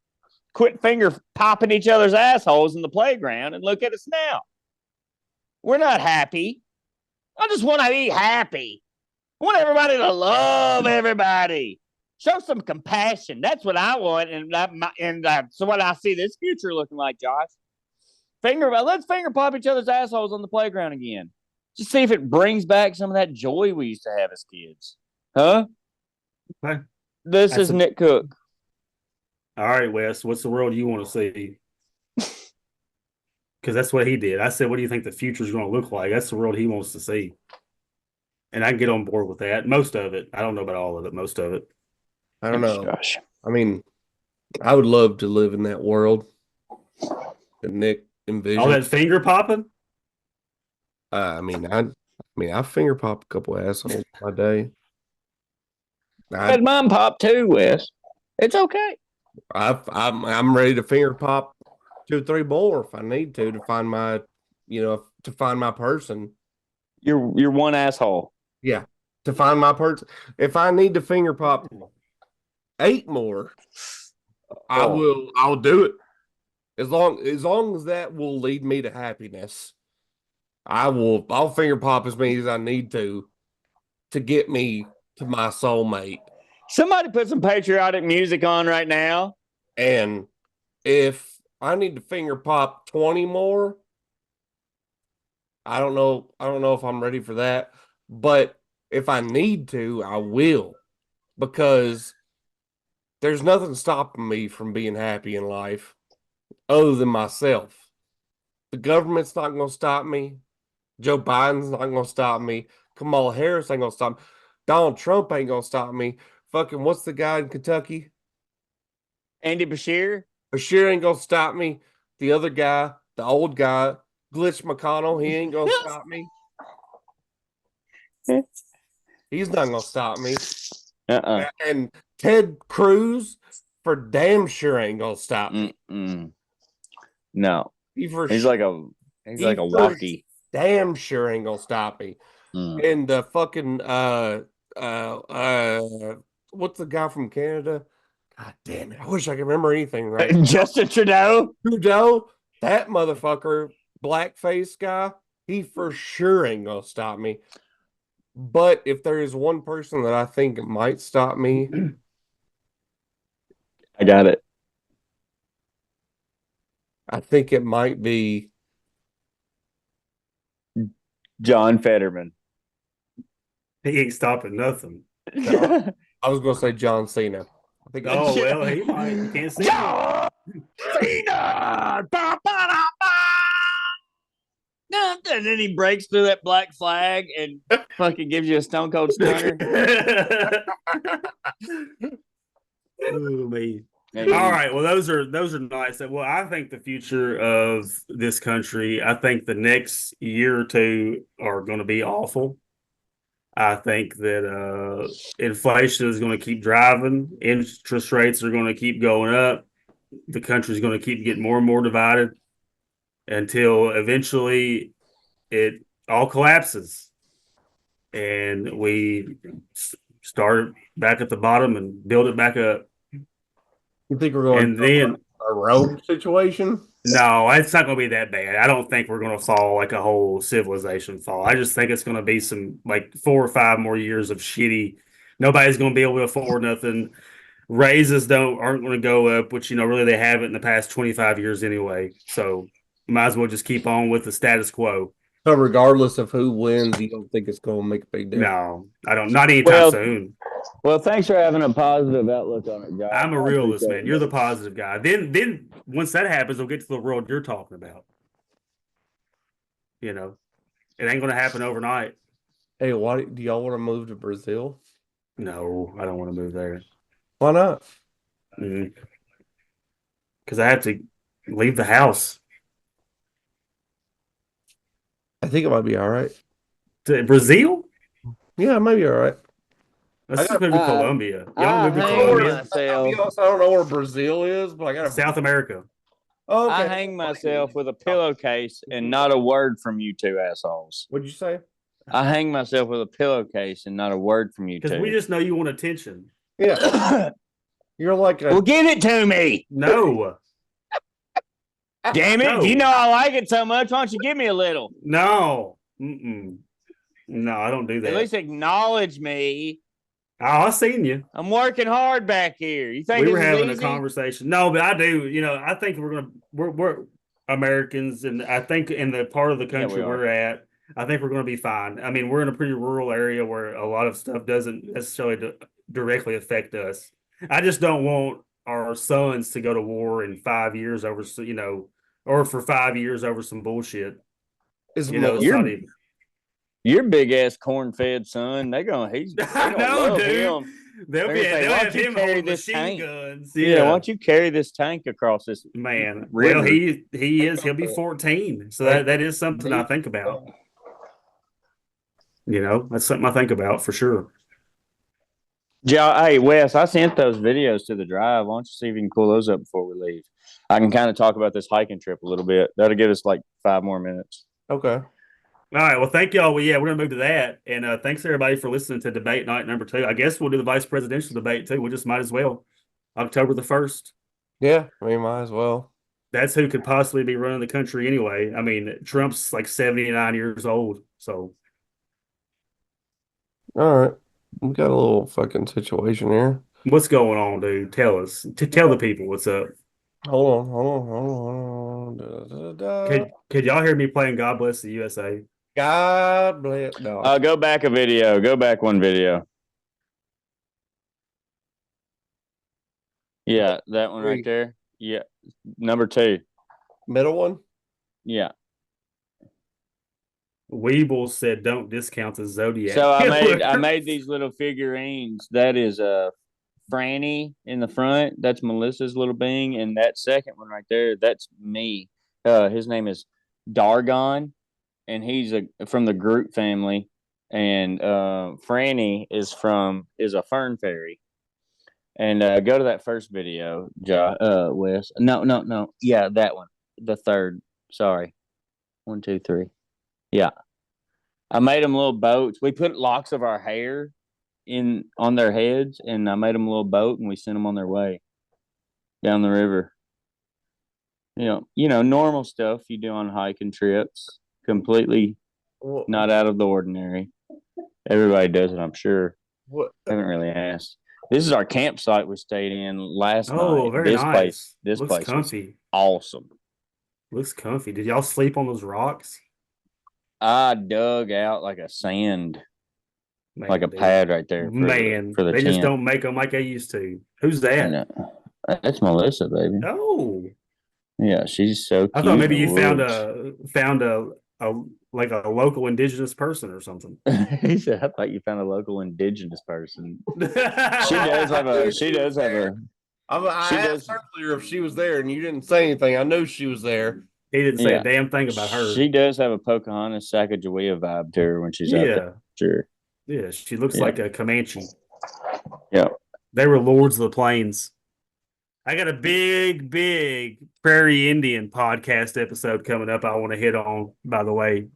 quit finger popping each other's assholes in the playground. And look at us now. We're not happy. I just want to be happy. I want everybody to love everybody. Show some compassion. That's what I want. So what I see this future looking like, Josh. Let's finger pop each other's assholes on the playground again. Just see if it brings back some of that joy we used to have as kids. Huh? Okay. This is Nick Cook. All right, Wes. What's the world you want to see? Because that's what he did. I said, what do you think the future is going to look like? That's the world he wants to see. And I can get on board with that. Most of it. I don't know about all of it. Most of it. I don't know. Gosh. I mean, I would love to live in that world that Nick envisioned. All that finger popping? I I finger pop a couple assholes my day. I had mine pop too, Wes. It's okay. I'm ready to finger pop 2 or 3 more if I need to find my, to find my person. You're one asshole. Yeah, to find my person. If I need to finger pop 8 more, I'll do it. As long as that will lead me to happiness, I'll finger pop as many as I need to get me to my soulmate. Somebody put some patriotic music on right now. And if I need to finger pop 20 more, I don't know if I'm ready for that. But if I need to, I will. Because there's nothing stopping me from being happy in life other than myself. The government's not going to stop me. Joe Biden's not going to stop me. Kamala Harris ain't going to stop me. Donald Trump ain't going to stop me. Fucking, what's the guy in Kentucky? Andy Bashir? Bashir ain't going to stop me. The other guy, the old guy, Glitch McConnell, he ain't going to stop me. He's not going to stop me. And Ted Cruz for damn sure ain't going to stop me. No. He's like a walkie. Damn sure ain't going to stop me. And the fucking what's the guy from Canada? God damn it. I wish I could remember anything right now. Justin Trudeau? Trudeau, that motherfucker, blackface guy, he for sure ain't gonna stop me. But if there is one person that I think might stop me, I got it. I think it might be John Fetterman. He ain't stopping nothing. No, I was gonna say John Cena. I think well, he might. You can't see John Cena! And then he breaks through that black flag and fucking gives you a stone cold stunner. Oh, man. All right. Well, those are nice. Well, I think the future of this country, I think the next year or two are going to be awful. I think that inflation is going to keep driving. Interest rates are going to keep going up. The country is going to keep getting more and more divided until eventually it all collapses. And we start back at the bottom and build it back up. You think we're going to a rogue situation? No, it's not going to be that bad. I don't think we're going to fall like a whole civilization fall. I just think it's going to be some like 4 or 5 more years of shitty. Nobody's going to be able to afford nothing. Raises aren't going to go up, which really they haven't in the past 25 years anyway. So might as well just keep on with the status quo. So regardless of who wins, you don't think it's going to make a big difference? No, I don't. Not anytime soon. Well, thanks for having a positive outlook on it, Josh. I'm a realist, man. You're the positive guy. Then once that happens, we'll get to the world you're talking about. It ain't going to happen overnight. Hey, do y'all want to move to Brazil? No, I don't want to move there. Why not? Because I have to leave the house. I think it might be all right. To Brazil? Yeah, it might be all right. Let's just move to Colombia. I Y'all move to Colombia? I don't know where Brazil is, but I got South America. Oh, okay. I hang myself with a pillowcase and not a word from you two assholes. What'd you say? I hang myself with a pillowcase and not a word from you two. Because we just know you want attention. Yeah, you're like a Well, give it to me. No, Damn it. No. You know I like it so much. Why don't you give me a little? no, Mm-mm. No, I don't do that. At least acknowledge me. Oh, I seen you. I'm working hard back here. You think We were this is having a easy? conversation. No, but I do. I think we're Americans, and I think in the part of the country we are. we're at, I think we're gonna be fine. I mean, we're in a pretty rural area where a lot of stuff doesn't necessarily directly affect us. I just don't want our sons to go to war in 5 years over, or for 5 years over some bullshit. is It's Melissa. not even. Your big ass corn fed son. They gonna I know, love dude. him. They'll They're gonna say, they'll "Why have don't you him carry holding this machine tank?" guns. Yeah, why don't you carry this tank across this Man, river? well, he'll be 14, so that is something I think about. That's something I think about for sure. Hey, Wes, I sent those videos to the drive. Why don't you see if you can pull those up before we leave? I can kind of talk about this hiking trip a little bit. That'll give us like 5 more minutes. Okay. All right, well, thank y'all. Well, yeah, we're gonna move to that, and thanks everybody for listening to debate night number 2. I guess we'll do the vice presidential debate too. We just might as well. October the 1st. Yeah, we might as well. That's who could possibly be running the country anyway. I mean, Trump's like 79 years old, so. All right. We got a little fucking situation here. What's going on, dude? Tell us. Tell the people what's up. Hold on. Da, da, da. Could y'all hear me playing God Bless the USA? God bless. No. Go back a video. Go back one video. Yeah, that one right there. Yeah, number 2. Middle one? Yeah. Weeble said, "Don't discount the Zodiac." So I made these little figurines. That is Franny in the front. That's Melissa's little being, and that second one right there, that's me. His name is Dargon, and he's from the Groot family. And Franny is a fern fairy. And go to that first video, Wes. No. Yeah, that one. The third. Sorry. 1, 2, 3. Yeah. I made them little boats. We put locks of our hair on their heads, and I made them a little boat, and we sent them on their way down the river. Normal stuff you do on hiking trips. Completely not out of the ordinary. Everybody does it, I'm sure. What? I haven't really asked. This is our campsite we stayed in last night. Oh, very nice. This Looks place comfy. was awesome. Looks comfy. Did y'all sleep on those rocks? I dug out like a sand, Man, like a dude. pad right there. For the they tent. just don't make them like they used to. Who's that? That's Melissa, baby. Oh, yeah, she's so cute. I thought maybe you found a like a local indigenous person or something. He said, "I thought you found a local indigenous person." She does have a. I asked earlier if she was there, and you didn't say anything. I know she was there. He didn't say a damn thing about her. She does have a Pocahontas Sacagawea vibe to her when she's out there. Sure. Yeah, she looks like a Comanche. Yeah. They were lords of the plains. I got a big Prairie Indian podcast episode coming up I want to hit on, by the way.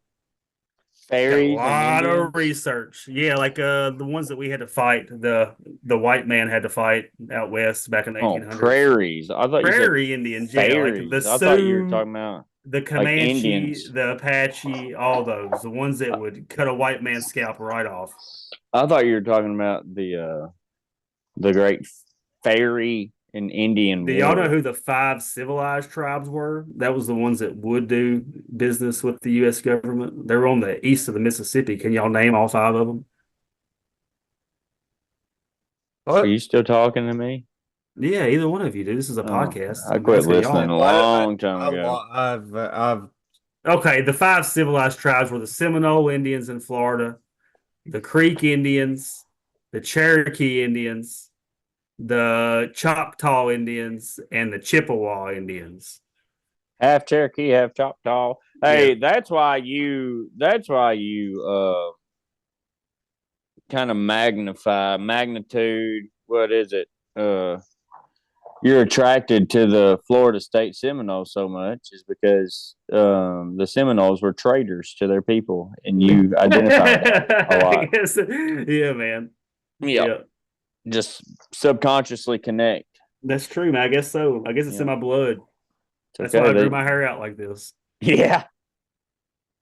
Fairies. A lot of research. Yeah, like the ones that we had to fight, the white man had to fight out west back in the 1800s. Prairies. I thought Prairie Indians, fairies. Like the Sioux, I thought you were talking about the Comanche, like the Apache, all those. The ones that would cut a white man's scalp right off. I thought you were talking about the great fairy and Indian Do y'all know who the 5 civilized tribes were? That was the ones that would do business with the U.S. government. They were on the east of the Mississippi. Can y'all name all 5 of them? What? Are you still talking to me? Yeah, either one of you do. This is a podcast. I quit listening a long time ago. I've Okay, the 5 civilized tribes were the Seminole Indians in Florida, the Creek Indians, the Cherokee Indians, the Choctaw Indians, and the Chippewa Indians. Half Cherokee, half Choctaw. Hey, that's why you kind of magnitude. What is it? You're attracted to the Florida State Seminoles so much is because the Seminoles were traitors to their people, and you identify that a lot. Yeah, man. Yeah. just subconsciously connect. That's true, man. I guess so. I guess it's in my blood. That's okay, why I grew my hair out like this. Yeah.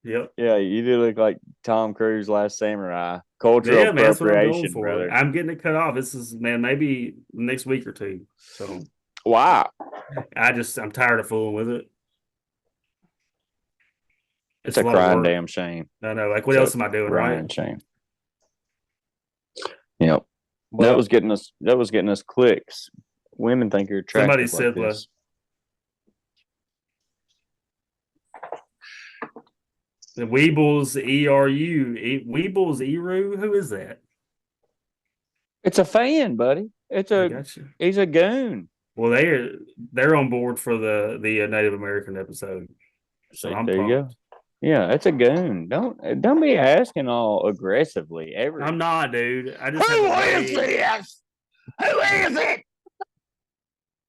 Yep. Yeah, you do look like Tom Cruise Last Samurai. Cultural Yeah, man, that's what I'm going appropriation, for. brother. I'm getting it cut off. This is, man, maybe next week or two. So Wow. I'm tired of fooling with it. It's a lot of crying work. damn shame. I know. Like, what else am I doing, Crying right? shame. Yep. Well, that was getting us clicks. Women think you're attractive. Somebody like said, this. The Weebles ERU. Weebles Eru? Who is that? It's a fan, buddy. He's a goon. Well, they're on board for the Native American episode. So I'm there pumped. you go. Yeah, it's a goon. Don't be asking all aggressively. I'm not, dude. I just Who is this? Who is it?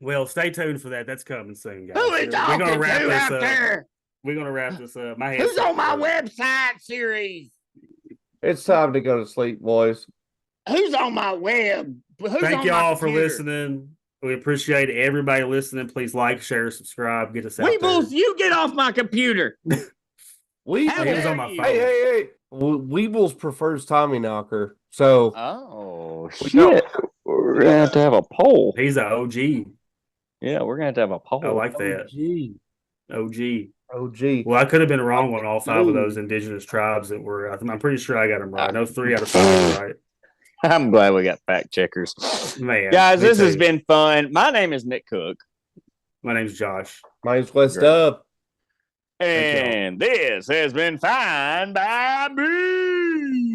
Well, stay tuned for that. That's coming soon, guys. Who is We're gonna wrap this out up. there? We're gonna wrap this up. My Who's on my headset's website series? it's time to go to sleep, boys. Who's on my web? Thank y'all for listening. We appreciate everybody listening. Please like, share, subscribe. Get us out Weebles, there. you get off my computer. Weebles, He was on my phone. hey. Weebles prefers Tommy Knocker. So, Oh We shit! We're gonna have a poll. He's an OG. Yeah, we're gonna have a poll. I like that. OG. Well, I could have been wrong on all 5 of those indigenous tribes that were. I'm pretty sure I got them right. I know 3 out of 5 right. I'm glad we got fact checkers. Man, guys, me this has too. been fun. My name is Nick Cook. My name's Josh. Mine's Wes Great. Dub. And this has been Fine by Me.